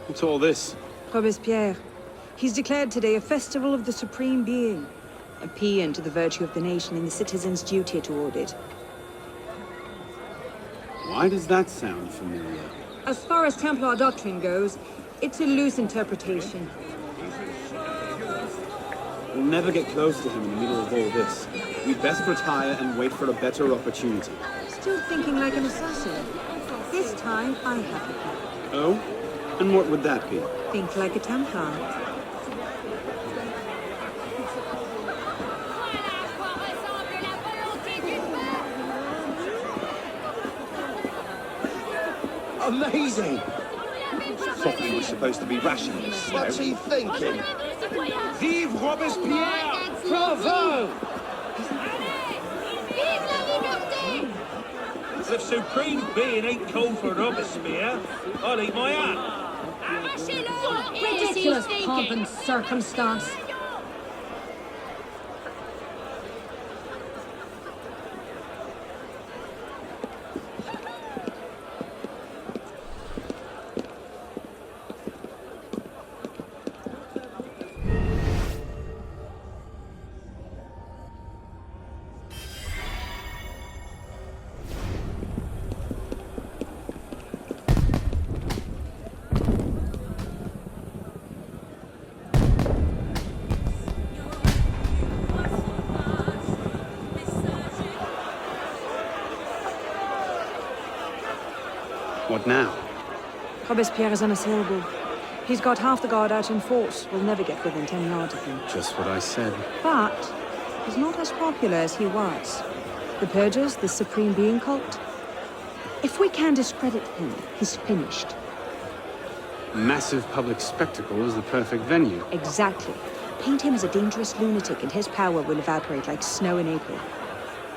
What's all this? Robespierre. He's declared today a festival of the Supreme Being. A paean to the virtue of the nation and the citizens' duty toward it. Why does that sound familiar? As far as Templar doctrine goes, it's a loose interpretation. We'll never get close to him in the middle of all this. We'd best retire and wait for a better opportunity. Still thinking like an assassin. This time, I have a plan. Oh? And what would that be? Think like a Templar. Amazing! Thought we were supposed to be rationalists. What's he thinking? Vive Robespierre! Bravo! If Supreme Being ain't called for Robespierre, I'll eat my hat. Ridiculous pomp and circumstance. What now? Robespierre is unassailable. He's got half the guard out in force. We'll never get within 10 yards of him. Just what I said. But he's not as popular as he was. The Purgers, the Supreme Being cult. If we can discredit him, he's finished. Massive public spectacle is the perfect venue. Exactly. Paint him as a dangerous lunatic and his power will evaporate like snow in April.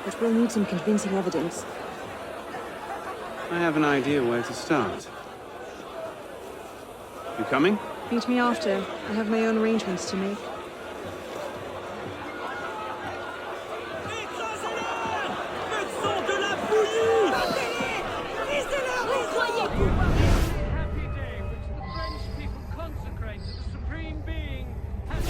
But we'll need some convincing evidence. I have an idea where to start. You coming? Meet me after. I have my own arrangements to make. Happy day which the French people consecrate to the Supreme Being has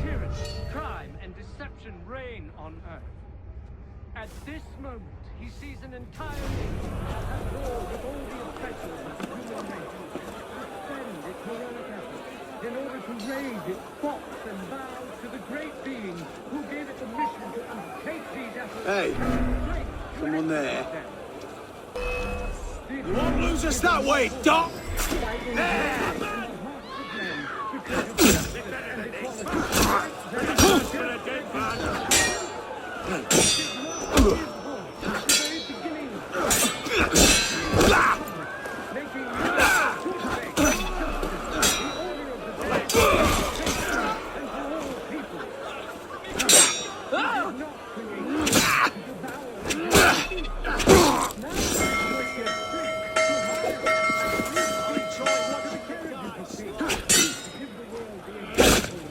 tyranny, crime, and deception reign on earth. At this moment, he sees an entire nation at war with all the oppressors of the human race, defend its heroic efforts in order to raise its thoughts and vows to the great being who gave it the mission to undertake these efforts. Hey, someone there. You won't lose us that way, Doc!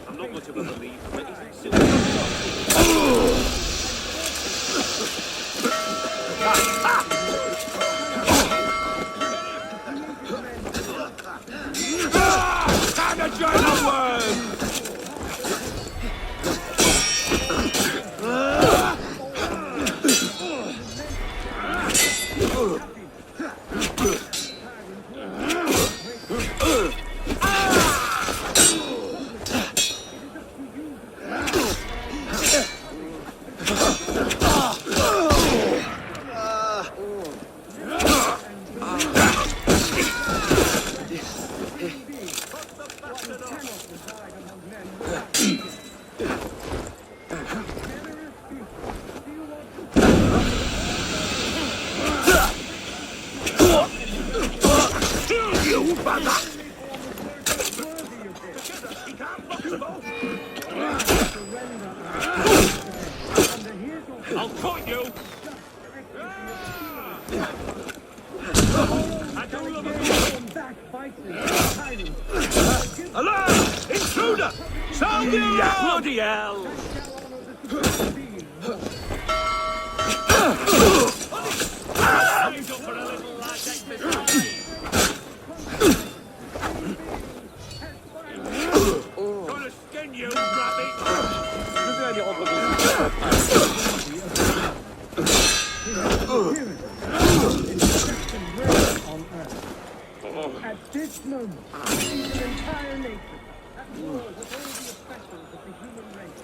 I'm not much of a believer, but he's Time to join the world! I'll cut you! I don't love a Alarm! Intruder! Sound the alarm! Bloody hell! for a little like exercise. Gonna skin you, rabbit. At this moment, the entire nation at war with all the oppressors of the human race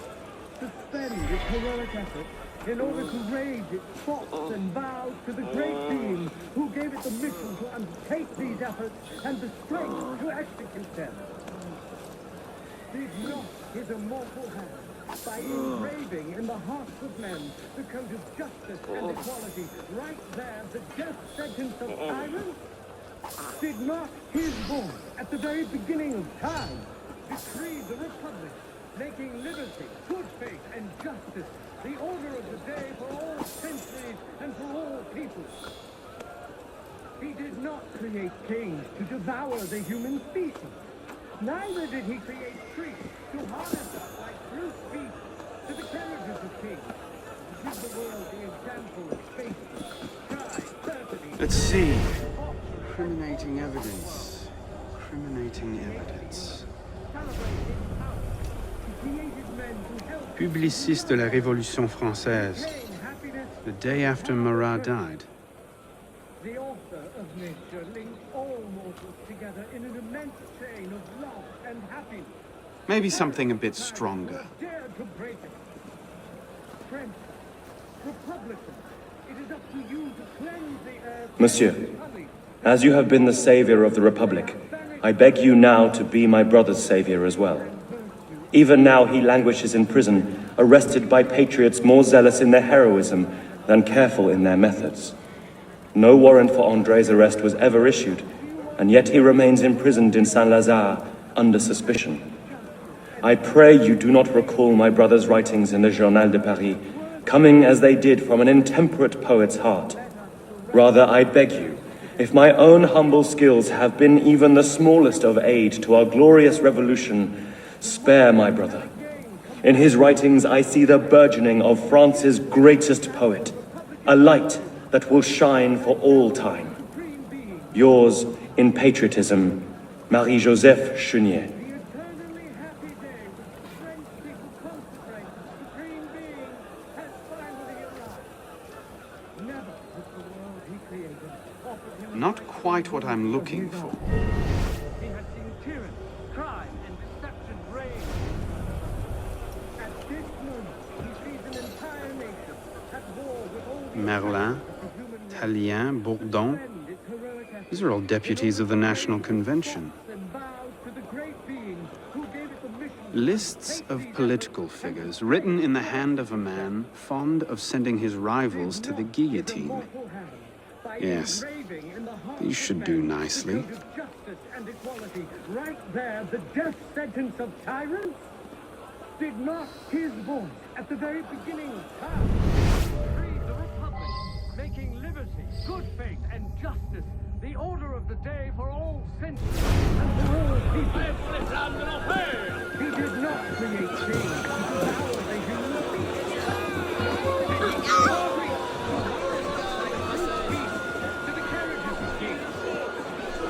suspend its heroic effort in order to raise its thoughts and vows to the great being who gave it the mission to undertake these efforts and the strength to execute them. Did not his immortal hand, by engraving in the hearts of men the code of justice and equality, right there the death sentence of tyrants? Did not his voice, at the very beginning of time, decree the Republic, making liberty, good faith, and justice the order of the day for all centuries and for all peoples? He did not create kings to devour the human species. Neither did he create priests to harness us like brute beasts to the carriages of kings, to give the world the example of faith, pride, perfidy. Let's see. Incriminating evidence. Incriminating evidence. Publiciste de la Révolution française. The day after Marat died. The author of nature linked all mortals together in an immense chain of love and happiness. Maybe something a bit stronger. Dare to break it. Friends, Republicans, it is up to you to cleanse the earth. Monsieur, as you have been the savior of the Republic, I beg you now to be my brother's savior as well. Even now he languishes in prison, arrested by patriots more zealous in their heroism than careful in their methods. No warrant for André's arrest was ever issued, and yet he remains imprisoned in Saint-Lazare under suspicion. I pray you do not recall my brother's writings in the Journal de Paris, coming as they did from an intemperate poet's heart. Rather, I beg you, if my own humble skills have been even the smallest of aid to our glorious revolution, spare my brother. In his writings I see the burgeoning of France's greatest poet, a light that will shine for all time. Yours in patriotism, Marie-Joseph Chenier. Eternally happy day which the French people consecrate to the Supreme Being has finally arrived. Never has the world he created offered him Not quite what I'm looking for. He has seen tyranny, crime, and deception reign. At this moment, he sees an entire nation at war with all the Merlin, Tallien, Bourdon. and its heroic efforts. These are all deputies of the National Convention. And vows to the great being who gave it the mission Lists of political figures written in the hand of a man fond of sending his rivals to the guillotine. Yes, these should do nicely. Justice and equality, right there, the death sentence of tyrants. Did not his voice at the very beginning of time free the Republic, making liberty, good faith, and justice the order of the day for all centuries and for all people? He did not create kings to devour the human species. To the carriages of kings.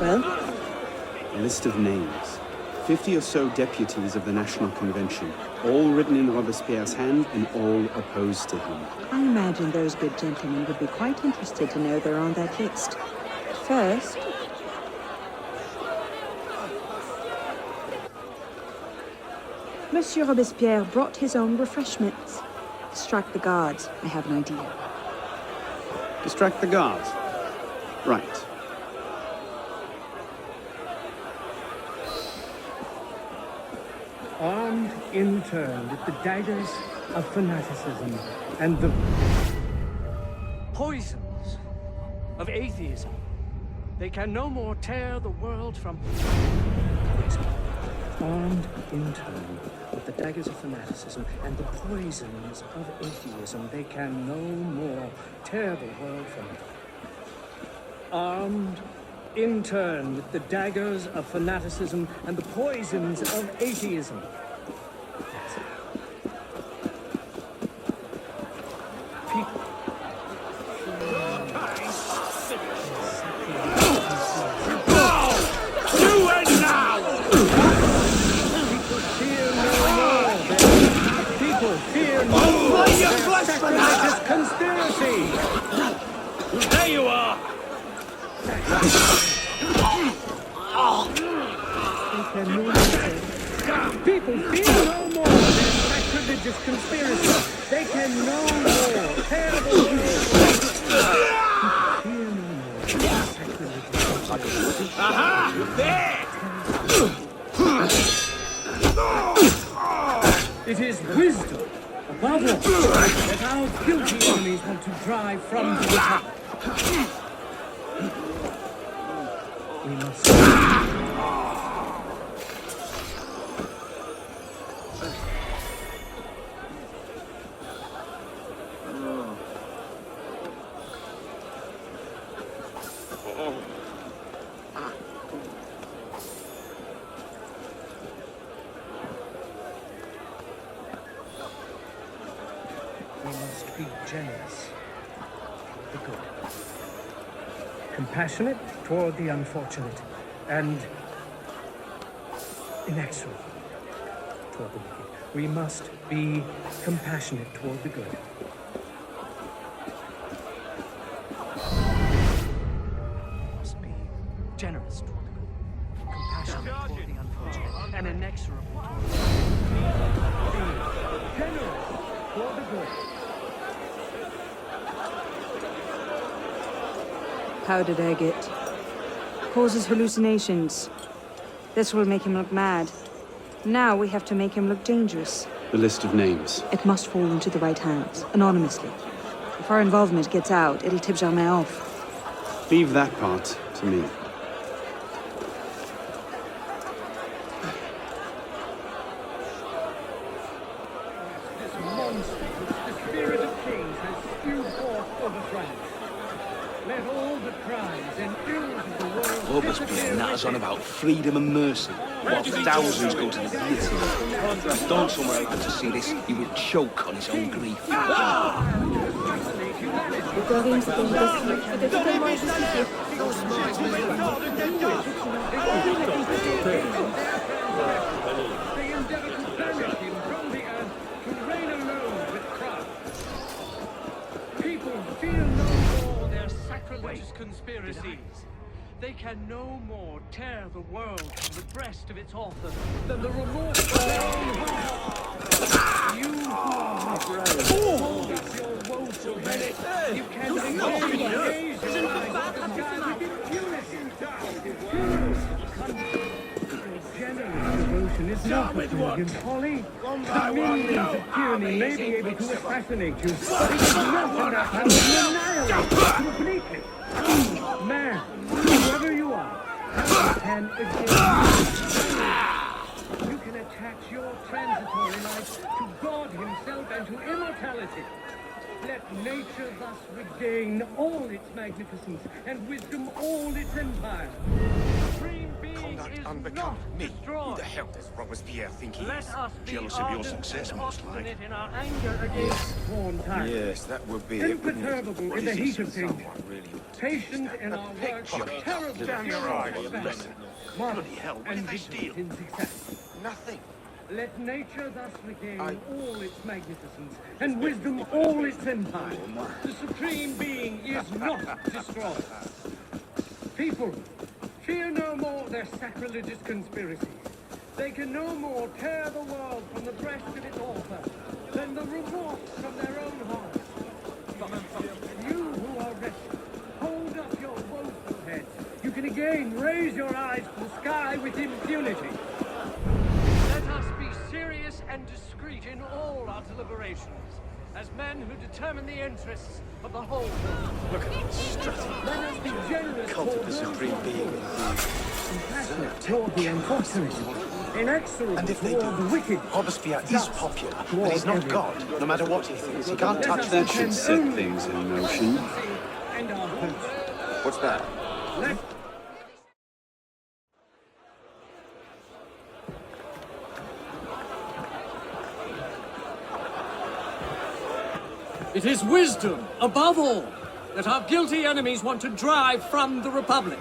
Well, A list of names. 50 or so deputies of the National Convention, all written in Robespierre's hand and all opposed to him. I imagine those good gentlemen would be quite interested to know they're on that list. First, Monsieur Robespierre brought his own refreshments. Distract the guards. I have an idea. Distract the guards. Right. Armed in turn with the daggers of fanaticism and the poisons of atheism, they can no more tear the world from... Armed in turn with the daggers of fanaticism and the poisons of atheism, they can no more tear the world from it. Armed in turn with the daggers of fanaticism and the poisons of atheism. People, Then Moon said, people fear no more their sacrilegious conspiracy. They can no more tear the world. Fear no more their sacrilegious conspiracy. Aha! There! It is wisdom, above all, that our guilty enemies want to drive from the Republic. We must... We must be generous toward the good, compassionate toward the unfortunate, and inexorable toward the wicked. We must be compassionate toward the good. We must be generous toward the good, compassionate toward the unfortunate, and inexorable toward the wicked. Be generous toward the good. Powdered agate. Causes hallucinations. This will make him look mad. Now we have to make him look dangerous. The list of names. It must fall into the right hands, anonymously. If our involvement gets out, it'll tip Germain off. Leave that part to me. This monster, the spirit of kings, has spewed forth over France. Let all the crimes and ills of the world Robespierre natters on about freedom and mercy, while thousands go to the guillotine. If Don somewhere allowed to see this, he would choke on his own grief. Victorine, c'était une décision. C'était totalement injustifié. They endeavor to banish him from the earth, to reign alone with Christ. People fear no more their sacrilegious conspiracies. They can no more tear the world from the breast of its author than the remorse of their own heart. You who are brave, always your woeful head. You can raise your eyes to the sky with impunity. Your generous devotion is not a thing, Polly. The minions of tyranny may be able to assassinate you, but it is not enough to annihilate you completely. Man, whoever you are, can again. You can attach your transitory life to God Himself and to immortality. Let nature thus regain all its magnificence and wisdom all its empire. Supreme being is not destroyed. Who the hell does Robespierre think he Let is? us be Jealous of your ardent success, and most like. obstinate in our anger against sworn tyrants. Yes, that would be it. wouldn't it? Imperturbable in the heat of things. Someone really would Patient in our work, terrible Damn your eyes. Marvelous Bloody hell, what and did they vigilant steal? in success. Nothing. Let nature thus regain all its magnificence, and wisdom all its empire. The Supreme Being is not destroyed. People, fear no more their sacrilegious conspiracies. They can no more tear the world from the breast of its author than the remorse from their own hearts. You who are wretched, hold up your woeful heads. You can again raise your eyes to the sky with impunity. Let us be serious and discreet in all our deliberations, as men who determine the interests of the whole world. Look at him strutting. Let us be generous Cult of toward the those Supreme Being. compassionate toward the unfortunate, inexorable And if they toward the do, wicked. Robespierre is Just popular, but toward he's not everyone. God. No matter what he thinks, he can't Let touch us that. That should attend set only things in motion. and our hopes. What's that? Let It is wisdom, above all, that our guilty enemies want to drive from the Republic.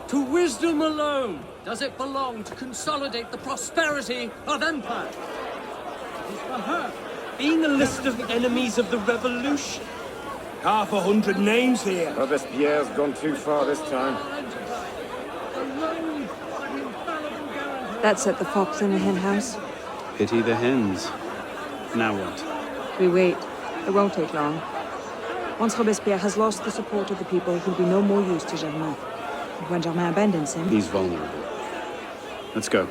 To wisdom alone does it belong to consolidate the prosperity of empire. It is for her. Being a list of enemies of the revolution. 500 names here. Robespierre's gone too far this time. Alone, but infallible That set the fox in the hen house. Pity the hens. Now what? We wait. It won't take long. Once Robespierre has lost the support of the people, he'll be no more use to Germain. And when Germain abandons him... He's vulnerable. Let's go.